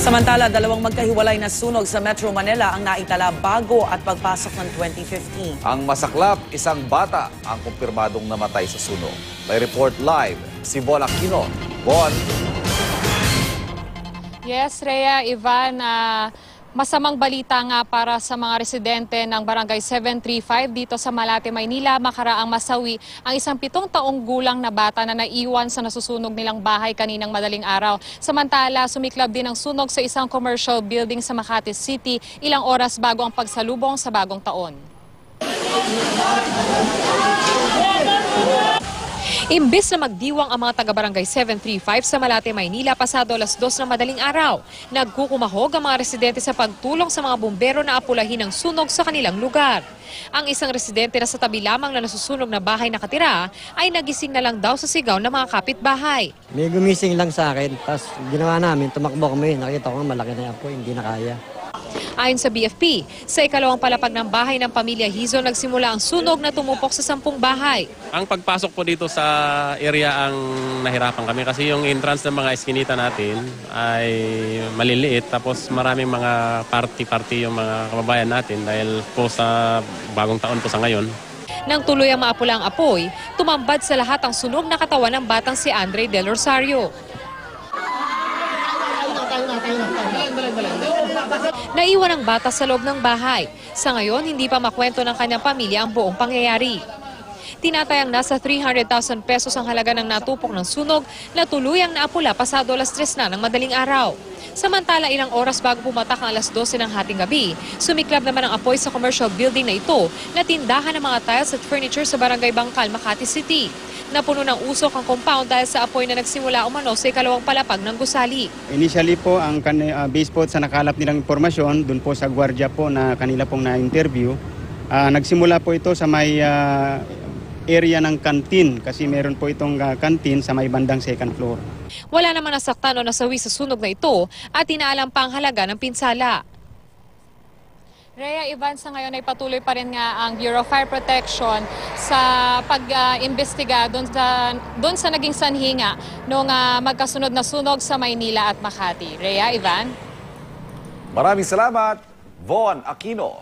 Samantala, dalawang magkahiwalay na sunog sa Metro Manila ang naitala bago at pagpasok ng 2015. Ang masaklap, isang bata ang kumpirmadong namatay sa sunog. May report live si Bon Aquino. Bon. Yes, Rhea, Ivan, masamang balita nga para sa mga residente ng Barangay 735 dito sa Malate, Maynila. Makaraang masawi ang isang 7 taong gulang na bata na naiwan sa nasusunog nilang bahay kaninang madaling araw. Samantala, sumiklab din ang sunog sa isang commercial building sa Makati City ilang oras bago ang pagsalubong sa bagong taon. Imbis na magdiwang ang mga taga-barangay 735 sa Malate, Maynila pasado alas 2 ng madaling araw, nagkukumahog ang mga residente sa pagtulong sa mga bumbero na apulahin ang sunog sa kanilang lugar. Ang isang residente na sa tabi lamang na nasusunog na bahay nakatira ay nagising na lang daw sa sigaw ng mga kapitbahay. May gumising lang sa akin, tapos ginawa namin, tumakbo kami, nakita ko malaki na yan po, hindi na kaya. Ayon sa BFP, sa ikalawang palapag ng bahay ng pamilya Hizo, nagsimula ang sunog na tumupok sa 10 bahay. Ang pagpasok po dito sa area ang nahirapan kami kasi yung entrance ng mga eskinita natin ay maliliit tapos maraming mga party-party yung mga kababayan natin dahil po sa bagong taon po sa ngayon. Nang tuloy ang maapula ang apoy, tumambad sa lahat ang sunog na katawan ng batang si Andre Del Rosario. Naiwan ang bata sa loob ng bahay. Sa ngayon, hindi pa makwento ng kanyang pamilya ang buong pangyayari. Tinatayang nasa 300,000 pesos ang halaga ng natupok ng sunog na tuluyang naapula pasado alas 3 na ng madaling araw. Samantala, ilang oras bago pumatak ang alas 12 ng hating gabi, sumiklab naman ang apoy sa commercial building na ito na tindahan ng mga tiles at furniture sa Barangay Bangkal, Makati City. Napuno ng usok ang compound dahil sa apoy na nagsimula umano sa ikalawang palapag ng gusali. Initially po, ang base po sa nakalap nilang impormasyon, dun po sa gwardiya po na kanila pong na-interview, nagsimula po ito sa may area ng canteen kasi meron po itong canteen sa may bandang second floor. Wala naman nasaktan o nasawi sa sunog na ito at inaalam pa ang halaga ng pinsala. Rhea, Ivan, sa ngayon ay patuloy pa rin nga ang Bureau of Fire Protection sa pag-imbestiga doon sa naging sanhi nga noong magkasunod na sunog sa Maynila at Makati. Rhea, Ivan? Maraming salamat, Bon Aquino.